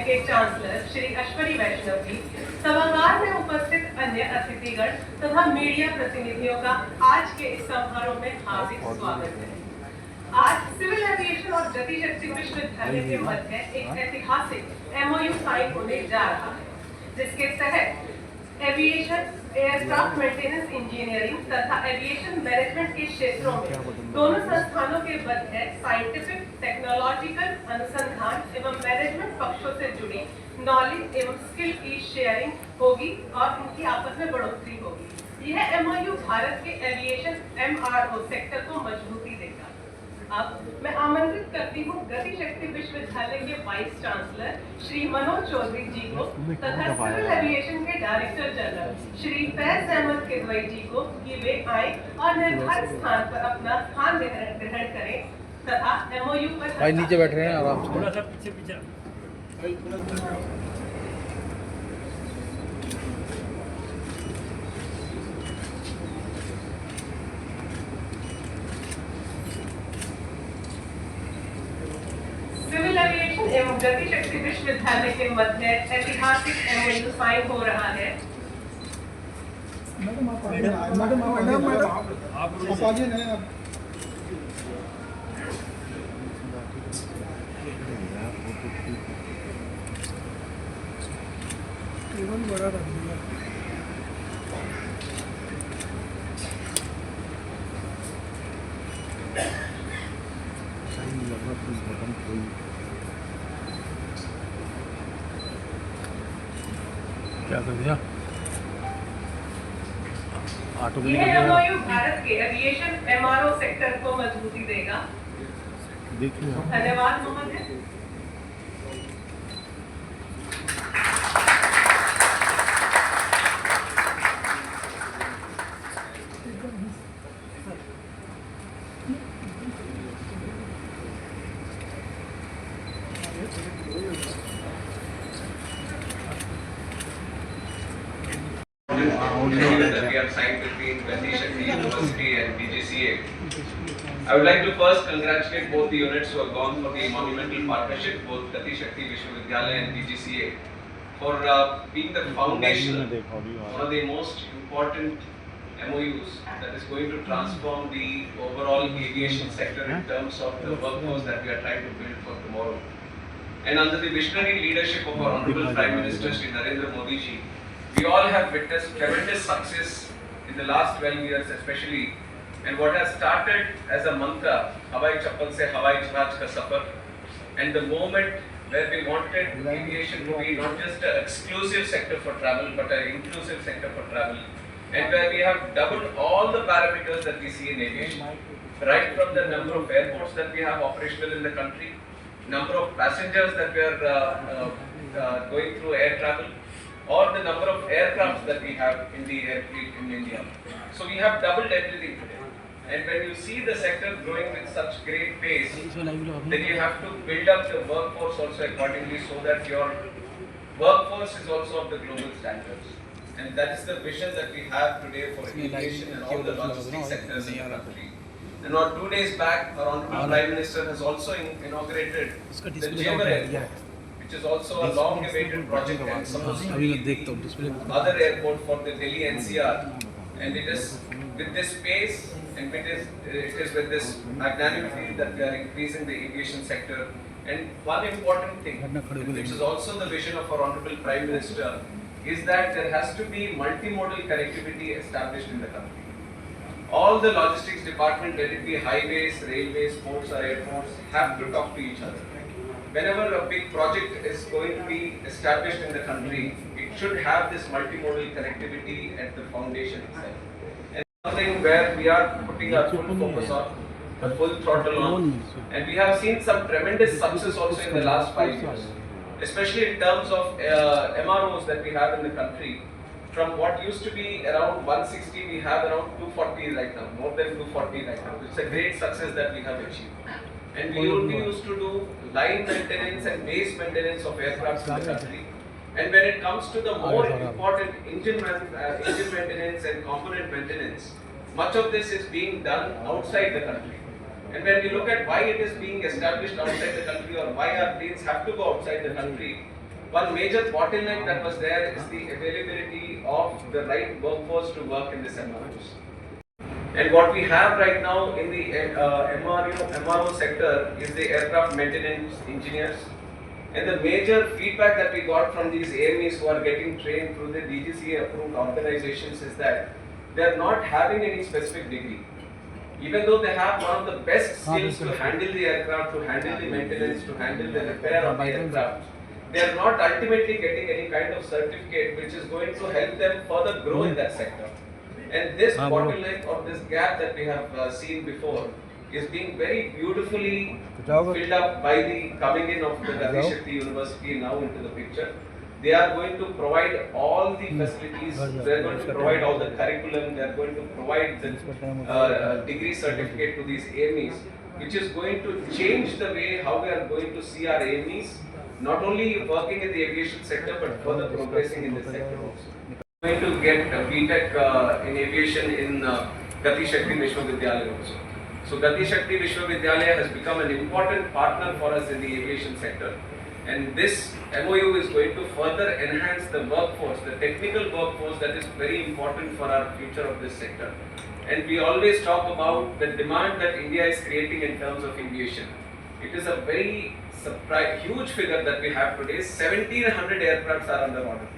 के चांसलर श्री अश्वनी वैष्णव जी, सभागार में उपस्थित अन्य अतिथिगण तथा मीडिया प्रतिनिधियों का आज के इस समारोह में हार्दिक स्वागत है। आज सिविल एविएशन और गति शक्ति विश्वविद्यालय के मध्य एक ऐतिहासिक एमओयू साइन होने जा रहा है, जिसके तहत एविएशन, एयरक्राफ्ट मेंटेनेंस इंजीनियरिंग तथा एविएशन मैनेजमेंट के क्षेत्रों में दोनों संस्थानों के मध्य साइंटिफिक, टेक्नोलॉजिकल, अनुसंधान एवं मैनेजमेंट पक्षों से जुड़ी नॉलेज एवं स्किल की शेयरिंग होगी और उनकी आपस में बढ़ोतरी होगी। यह एमओयू भारत के एविएशन एमआरओ सेक्टर को मजबूती देगा। अब मैं आमंत्रित करती हूँ गति शक्ति विश्वविद्यालय के वाइस चांसलर श्री मनोज चौधरी जी को तथा सिविल एविएशन के डायरेक्टर जनरल श्री फैज अहमद किदवई जी को कि वे आए और निर्धारित स्थान पर अपना स्थान ग्रहण करें तथा एमओयू पर नीचे बैठ रहे हैं आराम से, थोड़ा सा पीछे सिविल एविएशन एवं गति शक्ति विश्वविद्यालय के मध्य ऐतिहासिक एमओयू साइन हो रहा है। क्या कर दिया ऑटो में? यह एमओयू भारत के एविएशन एमआरओ सेक्टर को मजबूती देगा। देखिए, धन्यवाद महोदय। that we have signed between Gati Shakti University and DGCA. I would like to first congratulate both the units who have gone for the monumental partnership, both Gati Shakti Vishwavidyalaya and DGCA, for being the foundation, one of the most important MOUs that is going to transform the overall aviation sector in terms of the workforce that we are trying to build for tomorrow. And under the visionary leadership of our Honorable Prime Minister Shri Narendra Modi ji, we all have witnessed tremendous success in the last 12 years especially, and what has started as a mantra, Hawai Chappal se Hawai Jahaj ka safar, and the moment where we wanted aviation to be not just an exclusive sector for travel but an inclusive sector for travel, and where we have doubled all the parameters that we see in aviation, right from the number of airports that we have operational in the country, number of passengers that we are going through air travel, or the number of aircrafts that we have in the air fleet in India. So we have doubled everything today. And when you see the sector growing with such great pace, then you have to build up the workforce also accordingly so that your workforce is also of the global standards. And that is the vision that we have today for aviation and all the logistics sectors in the country. And now 2 days back, our Honorable Prime Minister has also inaugurated the Chamber Airport, which is also a long-awaited project and supposed to be other airport for the Delhi NCR. And it is with this pace and it is with this magnanimity that we are increasing the aviation sector. And one important thing, which is also the vision of our Honorable Prime Minister, is that there has to be multimodal connectivity established in the country. All the logistics department, whether it be highways, railways, ports or airports, have to talk to each other. Whenever a big project is going to be established in the country, it should have this multimodal connectivity at the foundation itself. And something where we are putting our full focus on, a full throttle on, and we have seen some tremendous success also in the last 5 years, especially in terms of MROs that we have in the country. From what used to be around 160, we have around 240 right now, more than 240 right now. It's a great success that we have achieved. And we only used to do line maintenance and base maintenance of aircraft in the country. And when it comes to the more important engine maintenance and component maintenance, much of this is being done outside the country. And when we look at why it is being established outside the country or why our planes have to go outside the country, one major bottleneck that was there is the availability of the right workforce to work in this MROs. And what we have right now in the MRO sector is the aircraft maintenance engineers. And the major feedback that we got from these AMEs who are getting trained through the DGCA approved organizations is that they are not having any specific degree. Even though they have one of the best skills to handle the aircraft, to handle the maintenance, to handle the repair of the aircraft, they are not ultimately getting any kind of certificate which is going to help them further grow in that sector. And this bottleneck or this gap that we have seen before is being very beautifully filled up by the coming in of the Gati Shakti University now into the picture. They are going to provide all the facilities, they are going to provide all the curriculum, they are going to provide the degree certificate to these AMEs, which is going to change the way how we are going to see our AMEs, not only working in the aviation sector but further progressing in this sector also. We are going to get a BTech in aviation in Gati Shakti Vishwavidyalaya also. So Gati Shakti Vishwavidyalaya has become an important partner for us in the aviation sector. And this MOU is going to further enhance the workforce, the technical workforce that is very important for our future of this sector. And we always talk about the demand that India is creating in terms of aviation. It is a very huge figure that we have today. 1,700 aircrafts are under order.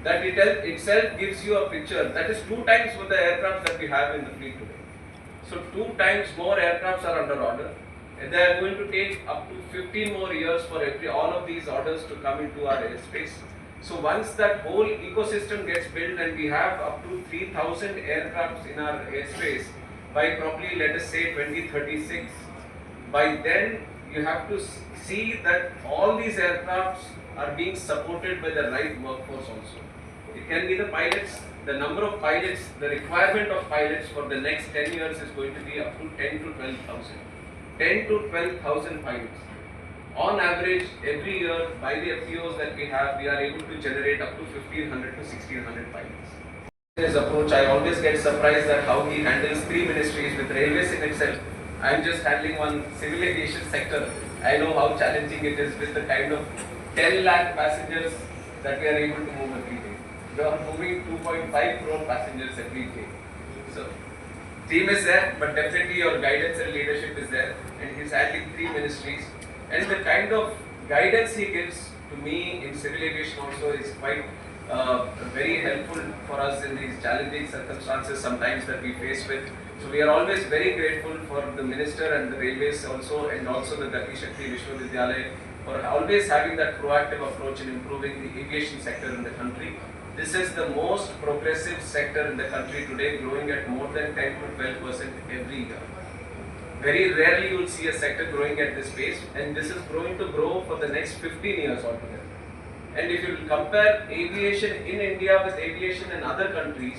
That itself gives you a picture. That is 2 times what the aircrafts that we have in the fleet today. So 2 times more aircrafts are under order. And they are going to take up to 15 more years for all of these orders to come into our airspace. So once that whole ecosystem gets built and we have up to 3,000 aircrafts in our airspace by probably let us say 2036, by then you have to see that all these aircrafts are being supported by the right workforce also. It can be the pilots, the number of pilots, the requirement of pilots for the next 10 years is going to be up to 10 to 12,000. 10 to 12,000 pilots. On average, every year by the FPOs that we have, we are able to generate up to 1,500 to 1,600 pilots. In his approach, I always get surprised at how he handles 3 ministries with railways in itself. I am just handling one civil aviation sector. I know how challenging it is with the kind of 10 lakh passengers that we are able to move every day. We are moving 2.5 crore passengers every day. So, team is there, but definitely your guidance and leadership is there, and he's handling 3 ministries. And the kind of guidance he gives to me in civil aviation also is quite very helpful for us in these challenging circumstances sometimes that we face with. So we are always very grateful for the minister and the railways also, and also the Gati Shakti Vishwavidyalaya for always having that proactive approach in improving the aviation sector in the country. This is the most progressive sector in the country today, growing at more than 10 to 12% every year. Very rarely you will see a sector growing at this pace, and this is going to grow for the next 15 years altogether. And if you compare aviation in India with aviation in other countries,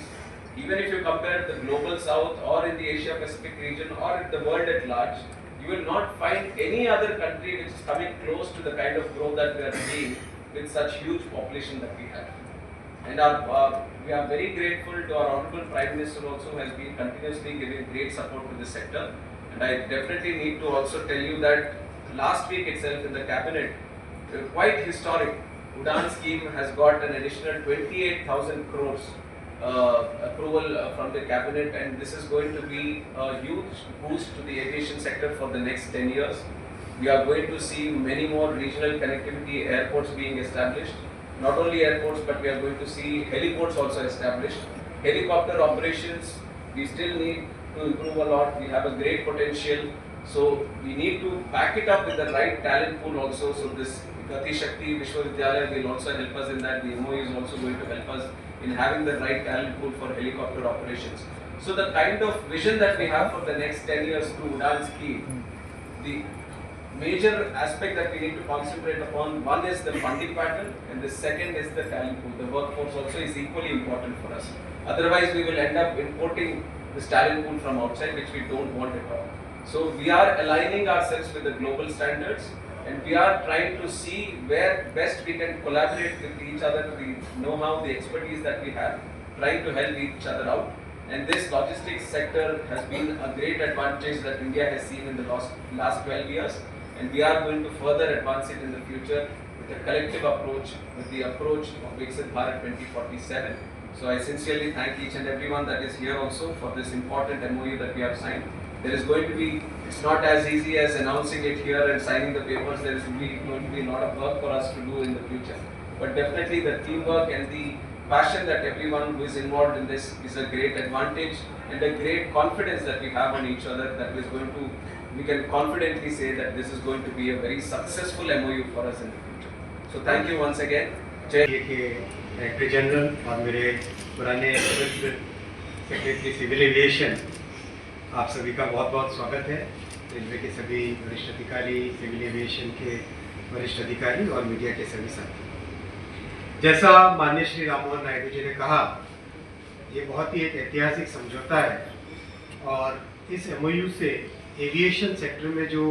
even if you compare the global south or in the Asia Pacific region or in the world at large, you will not find any other country which is coming close to the kind of growth that we are seeing with such huge population that we have. And we are very grateful to our Honorable Prime Minister also, who has been continuously giving great support to this sector. And I definitely need to also tell you that last week itself in the cabinet, quite historic, Udan scheme has got an additional 28,000 crores approval from the cabinet, and this is going to be a huge boost to the aviation sector for the next 10 years. We are going to see many more regional connectivity airports being established. Not only airports, but we are going to see heliports also established. Helicopter operations, we still need to improve a lot. We have a great potential. So we need to back it up with the right talent pool also. So this Gati Shakti Vishwavidyalaya will also help us in that. The MOE is also going to help us in having the right talent pool for helicopter operations. So the kind of vision that we have for the next 10 years through Udan scheme, the major aspect that we need to concentrate upon, one is the funding pattern, and the second is the talent pool. The workforce also is equally important for us. Otherwise, we will end up importing this talent pool from outside, which we don't want at all. So we are aligning ourselves with the global standards, and we are trying to see where best we can collaborate with each other, the know-how, the expertise that we have, trying to help each other out. And this logistics sector has been a great advantage that India has seen in the last 12 years, and we are going to further advance it in the future with the collective approach with the approach of Viksit Bharat 2047. So I sincerely thank each and everyone that is here also for this important MOU that we have signed. There is going to be, it's not as easy as announcing it here and signing the papers. There is going to be a lot of work for us to do in the future. But definitely the teamwork and the passion that everyone who is involved in this is a great advantage and a great confidence that we have on each other that is going to, we can confidently say that this is going to be a very successful MOU for us in the future. So thank you once again. Jai director general और मेरे पुराने secretary civil aviation, आप सभी का बहुत बहुत स्वागत है। रेलवे के सभी वरिष्ठ अधिकारी, सिविल एविएशन के वरिष्ठ अधिकारी और मीडिया के सभी साथी, जैसा माननीय श्री राम मोहन नायडू जी ने कहा, ये बहुत ही एक ऐतिहासिक समझौता है और इस एमओयू से एविएशन सेक्टर में जो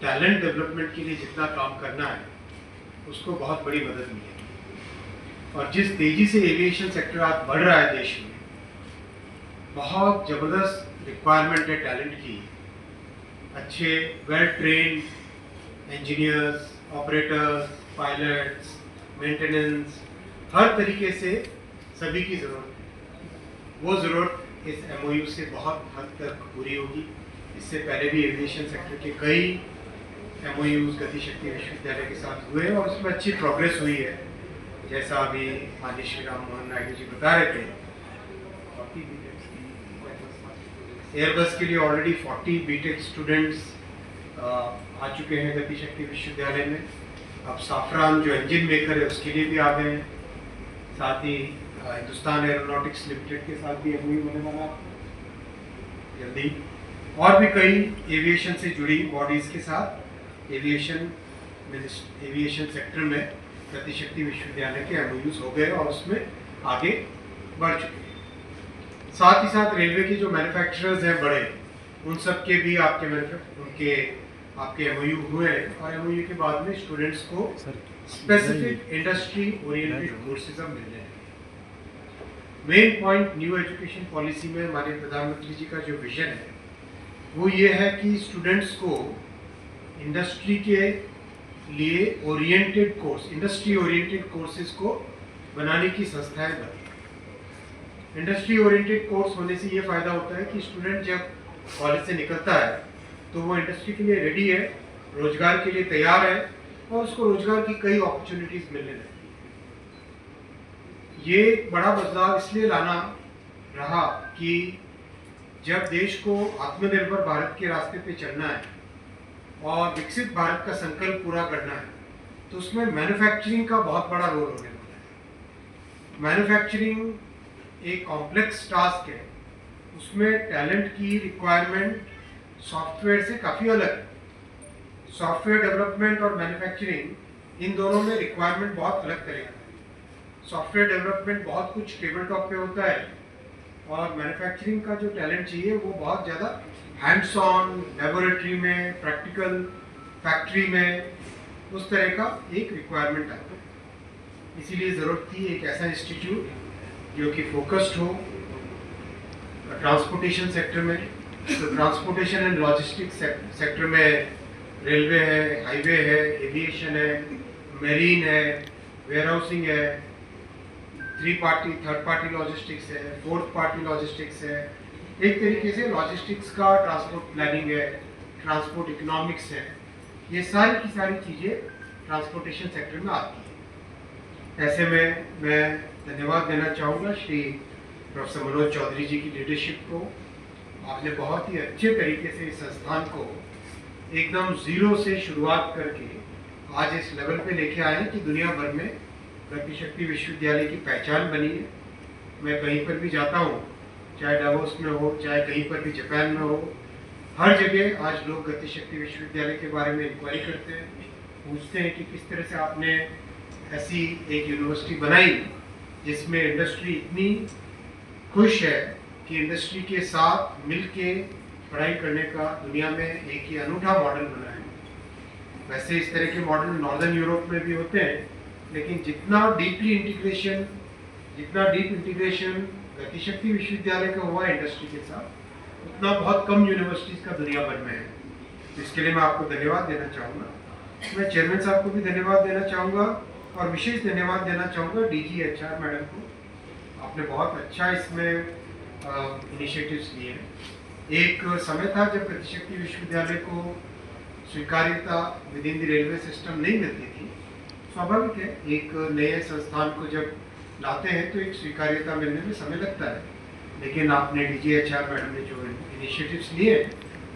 टैलेंट डेवलपमेंट के लिए जितना काम करना है उसको बहुत बड़ी मदद मिलेगी। और जिस तेजी से एविएशन सेक्टर आज बढ़ रहा है देश में, बहुत ज़बरदस्त रिक्वायरमेंट है टैलेंट की। अच्छे well trained engineers, operators, pilots, maintenance, हर तरीके से सभी की ज़रूरत है। वो ज़रूरत इस एमओयू से बहुत हद तक पूरी होगी। इससे पहले भी एविएशन सेक्टर के कई एमओयूज गति शक्ति विश्वविद्यालय के साथ हुए और उसमें अच्छी प्रोग्रेस हुई है। जैसा अभी माननीय श्री राम मोहन नायडू जी बता रहे थे, एयरबस के लिए ऑलरेडी 40 बीटेक स्टूडेंट्स आ चुके हैं गति शक्ति विश्वविद्यालय में। अब साफरान जो इंजन मेकर है उसके लिए भी आ गए हैं। साथ ही हिंदुस्तान एरोनॉटिक्स लिमिटेड के साथ भी एमओयू होने वाला जल्दी। और भी कई एविएशन से जुड़ी बॉडीज़ के साथ एविएशन सेक्टर में गति शक्ति विश्वविद्यालय के एमओयूज हो गए और उसमें आगे बढ़ चुके हैं। साथ ही साथ रेलवे के जो मैन्युफैक्चरर्स हैं बड़े, उन सब के भी आपके एमओयू हुए हैं और एमओयू के बाद में स्टूडेंट्स को स्पेसिफिक इंडस्ट्री ओरिएंटेड कोर्सेज अब मिलने हैं। Main point new education policy में हमारे प्रधानमंत्री जी का जो विजन है वो ये है कि स्टूडेंट्स को इंडस्ट्री के लिए oriented course, industry oriented courses को बनाने की संस्थाएं बनी। इंडस्ट्री ओरिएंटेड कोर्स होने से ये फ़ायदा होता है कि स्टूडेंट जब कॉलेज से निकलता है तो वो इंडस्ट्री के लिए रेडी है, रोजगार के लिए तैयार है और उसको रोजगार की कई अपॉर्चुनिटीज़ मिलने लगती है। ये बड़ा बदलाव इसलिए लाना रहा कि जब देश को आत्मनिर्भर भारत के रास्ते पे चलना है और विकसित भारत का संकल्प पूरा करना है तो उसमें मैन्युफैक्चरिंग का बहुत बड़ा रोल होने वाला है। मैन्युफैक्चरिंग एक कॉम्प्लेक्स टास्क है, उसमें टैलेंट की रिक्वायरमेंट सॉफ्टवेयर से काफ़ी अलग है। सॉफ्टवेयर डेवलपमेंट और मैन्युफैक्चरिंग इन दोनों में रिक्वायरमेंट बहुत अलग तरह का है। सॉफ्टवेयर डेवलपमेंट बहुत कुछ टेबल टॉप पे होता है और मैन्युफैक्चरिंग का जो टैलेंट चाहिए वो बहुत ज़्यादा हैंड्स ऑन, लेबोरेटरी में, प्रैक्टिकल फैक्ट्री में, उस तरह का एक रिक्वायरमेंट आता है। इसीलिए ज़रूरत थी एक ऐसा इंस्टीट्यूट जो कि फोकस्ड हो ट्रांसपोर्टेशन सेक्टर में। तो ट्रांसपोर्टेशन एंड लॉजिस्टिक्स सेक्टर में रेलवे है, हाईवे है, एविएशन है, मेरीन है, वेयरहाउसिंग है, थर्ड पार्टी लॉजिस्टिक्स है, फोर्थ पार्टी लॉजिस्टिक्स है। एक तरीके से लॉजिस्टिक्स का ट्रांसपोर्ट प्लानिंग है, ट्रांसपोर्ट इकोनॉमिक्स है। ये सारी की सारी चीज़ें ट्रांसपोर्टेशन सेक्टर में आती हैं। ऐसे में मैं धन्यवाद देना चाहूँगा श्री प्रोफेसर मनोज चौधरी जी की लीडरशिप को। आपने बहुत ही अच्छे तरीके से इस संस्थान को एकदम ज़ीरो से शुरुआत करके आज इस लेवल पे लेके आए कि दुनिया भर में गति शक्ति विश्वविद्यालय की पहचान बनी है। मैं कहीं पर भी जाता हूँ, चाहे डावोस में हो, चाहे कहीं पर भी जापान में हो, हर जगह आज लोग गति शक्ति विश्वविद्यालय के बारे में इंक्वायरी करते हैं, पूछते हैं कि किस तरह से आपने ऐसी एक यूनिवर्सिटी बनाई जिसमें इंडस्ट्री इतनी खुश है कि इंडस्ट्री के साथ मिलके पढ़ाई करने का दुनिया में एक ही अनूठा मॉडल बना है। वैसे इस तरह के मॉडल नॉर्दर्न यूरोप में भी होते हैं, लेकिन जितना डीप इंटीग्रेशन गति शक्ति विश्वविद्यालय का हुआ इंडस्ट्री के साथ, उतना बहुत कम यूनिवर्सिटीज़ का दुनिया भर में है। इसके लिए मैं आपको धन्यवाद देना चाहूँगा। मैं चेयरमैन साहब को भी धन्यवाद देना चाहूँगा और विशेष धन्यवाद देना चाहूँगा डीजी एचआर मैडम को। आपने बहुत अच्छा इसमें इनिशिएटिव्स लिए हैं। एक समय था जब गतिशक्ति विश्वविद्यालय को स्वीकार्यता with in the railway system नहीं मिलती थी। स्वाभाविक है, एक नए संस्थान को जब लाते हैं तो एक स्वीकार्यता मिलने में समय लगता है, लेकिन आपने डीजी एचआर मैडम ने जो इनिशिएटिव्स लिए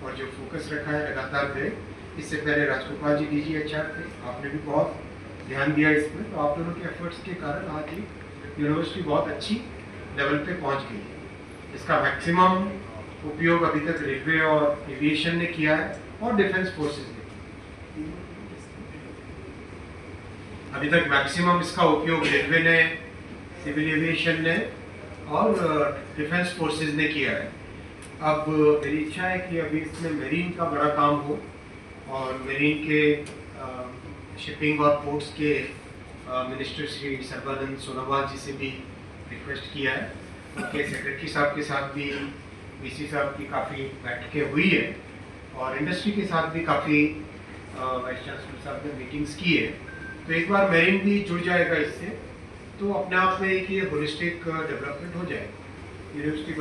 और जो फोकस रखा है लगातार दे। इससे पहले राजगोपाल जी डीजी एचआर थे, आपने भी बहुत ध्यान दिया इसमें, तो आप दोनों के एफर्ट्स के कारण आज ये यूनिवर्सिटी बहुत अच्छी लेवल पे पहुंच गई है। इसका मैक्सिमम उपयोग अभी तक रेलवे और एविएशन ने किया है और डिफेंस फोर्सेस ने। अभी तक मैक्सिमम इसका उपयोग रेलवे ने, सिविल एविएशन ने और डिफेंस फोर्सेस ने किया है। अब मेरी इच्छा है कि अभी इसमें मेरीन का बड़ा काम हो और मेरीन के शिपिंग और पोर्ट्स के मिनिस्टर श्री सर्बानंद सोनोवाल जी से भी रिक्वेस्ट किया है। उनके सेक्रेटरी साहब के साथ भी वीसी साहब की काफ़ी बैठकें हुई है और इंडस्ट्री के साथ भी काफ़ी वाइस चांसलर साहब ने मीटिंग्स की है। तो एक बार मेरीन भी जुड़ जाएगा इससे, तो अपने आप में एक ये होलिस्टिक डेवलपमेंट हो जाएगा। यूनिवर्सिटी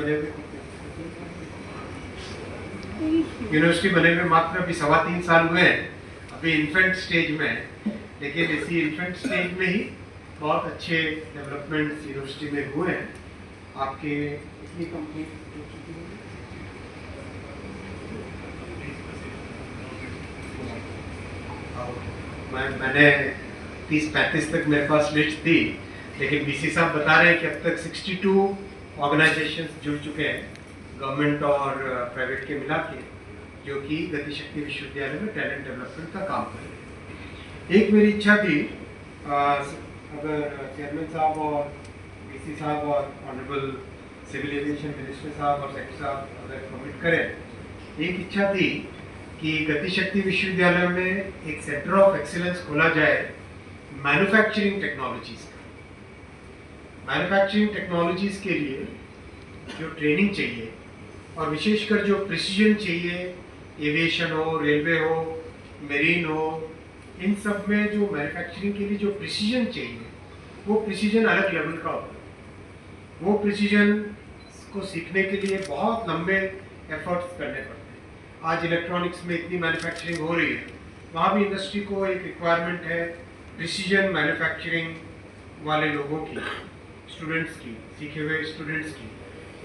बने हुए मात्र अभी 3.25 साल हुए हैं, अभी इन्फेंट स्टेज में है, लेकिन इसी इन्फेंट स्टेज में ही बहुत अच्छे डेवलपमेंट्स यूनिवर्सिटी में हुए हैं। आपके कितनी कंपनी मैंने 30-35 तक मेरे पास लिस्ट थी, लेकिन बीसी साहब बता रहे हैं कि अब तक 62 ऑर्गेनाइजेशंस जुड़ चुके हैं, गवर्नमेंट और प्राइवेट के मिला के, जो कि गतिशक्ति विश्वविद्यालय में टैलेंट डेवलपमेंट का काम कर रहे हैं। एक मेरी इच्छा थी, अगर चेयरमैन साहब और बीसी साहब और ऑनरेबल सिविल एविएशन मिनिस्टर साहब और सेक्रेटरी साहब अगर कमिट करें, एक इच्छा थी कि गतिशक्ति विश्वविद्यालय में एक सेंटर ऑफ एक्सीलेंस खोला जाए मैन्युफैक्चरिंग टेक्नोलॉजीज का। मैन्युफैक्चरिंग टेक्नोलॉजीज के लिए जो ट्रेनिंग चाहिए और विशेषकर जो प्रिसीजन चाहिए, एविएशन हो, रेलवे हो, मेरीन हो, इन सब में जो मैन्युफैक्चरिंग के लिए जो प्रिसीजन चाहिए, वो प्रिसीजन अलग लेवल का होता है। वो प्रिसीजन को सीखने के लिए बहुत लंबे एफर्ट्स करने पड़ते हैं। आज इलेक्ट्रॉनिक्स में इतनी मैन्युफैक्चरिंग हो रही है, वहाँ भी इंडस्ट्री को एक रिक्वायरमेंट है प्रिसीजन मैन्युफैक्चरिंग वाले लोगों की, स्टूडेंट्स की, सीखे हुए स्टूडेंट्स की।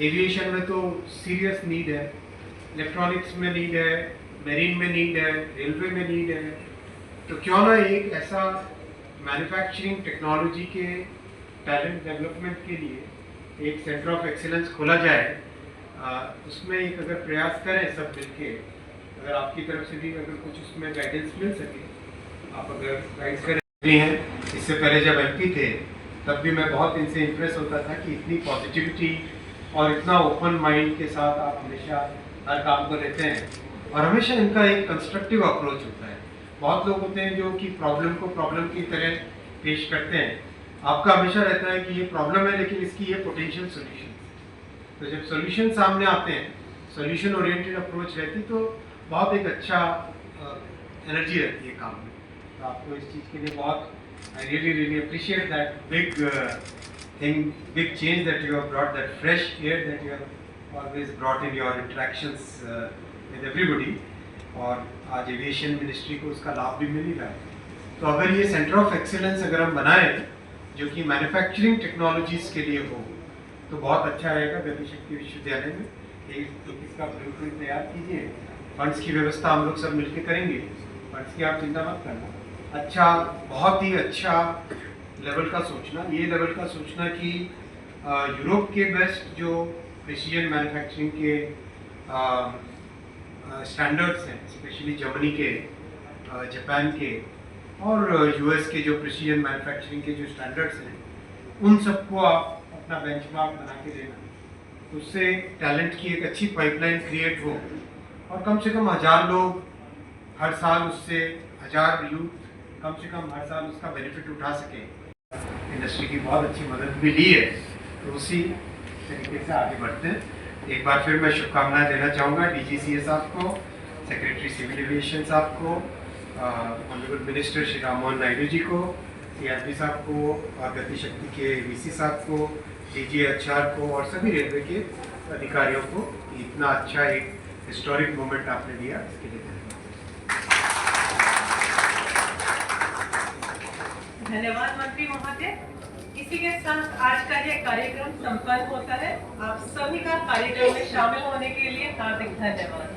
एविएशन में तो सीरियस नीड है, इलेक्ट्रॉनिक्स में नीड है, मेरीन में नीड है, रेलवे में नीड है। तो क्यों ना एक ऐसा मैन्युफैक्चरिंग टेक्नोलॉजी के टैलेंट डेवलपमेंट के लिए एक सेंटर ऑफ एक्सीलेंस खोला जाए। उसमें एक अगर प्रयास करें सब मिलके, अगर आपकी तरफ से भी अगर कुछ उसमें गाइडेंस मिल सके, आप अगर गाइड करें हैं। इससे पहले जब एमपी थे तब भी मैं बहुत इनसे इम्प्रेस होता था कि इतनी पॉजिटिविटी और इतना ओपन माइंड के साथ आप हमेशा हर काम को लेते हैं और हमेशा इनका एक कंस्ट्रक्टिव अप्रोच होता है। बहुत लोग होते हैं जो कि प्रॉब्लम को प्रॉब्लम की तरह पेश करते हैं, आपका हमेशा रहता है कि ये प्रॉब्लम है लेकिन इसकी ये पोटेंशियल सोल्यूशन। तो जब सोल्यूशन सामने आते हैं, सोल्यूशन ओरिएंटेड अप्रोच रहती, तो बहुत एक अच्छा एनर्जी रहती है काम में। तो आपको इस चीज़ के लिए बहुत I really appreciate that big thing, big change that you have brought, that fresh air that you have always brought in your interactions with everybody. और आज एविएशन मिनिस्ट्री को उसका लाभ भी मिल ही रहा है। तो अगर ये सेंटर ऑफ एक्सीलेंस अगर हम बनाएं जो कि मैन्युफैक्चरिंग टेक्नोलॉजीज के लिए हो, तो बहुत अच्छा रहेगा। गतिशक्ति विश्वविद्यालय में एक इसका ब्लूप्रिंट तैयार कीजिए, फंड्स की व्यवस्था हम लोग सब मिलकर करेंगे, फंड्स की आप चिंता मत करना। अच्छा, बहुत ही अच्छा लेवल का सोचना, ये लेवल का सोचना कि यूरोप के बेस्ट जो प्रिसीजन मैन्युफैक्चरिंग के स्टैंडर्ड्स हैं, स्पेशली जर्मनी के, जापान के और यूएस के जो प्रिसीजन मैन्युफैक्चरिंग के जो स्टैंडर्ड्स हैं, उन सबको आप अपना बेंचमार्क बना के देना। उससे टैलेंट की एक अच्छी पाइपलाइन क्रिएट हो और कम से कम 1000 लोग हर साल, उससे 1000 यूथ कम से कम हर साल उसका बेनिफिट उठा सके। इंडस्ट्री की बहुत अच्छी मदद भी ली है, तो उसी तरीके से आगे बढ़ते हैं। एक बार फिर मैं शुभकामनाएं देना चाहूँगा डीजीसीए साहब को, सेक्रेटरी सिविल एविएशन साहब को, ऑनरेबल मिनिस्टर श्री राम मोहन नायडू जी को, सीआरपी साहब को और गति शक्ति के वीसी साहब को, DGHR को और सभी रेलवे के अधिकारियों को इतना अच्छा एक हिस्टोरिक मोमेंट आपने दिया, इसके लिए धन्यवाद मंत्री महोदय। इसी के साथ आज का यह कार्यक्रम संपन्न होता है। आप सभी का कार्यक्रम में शामिल होने के लिए हार्दिक धन्यवाद।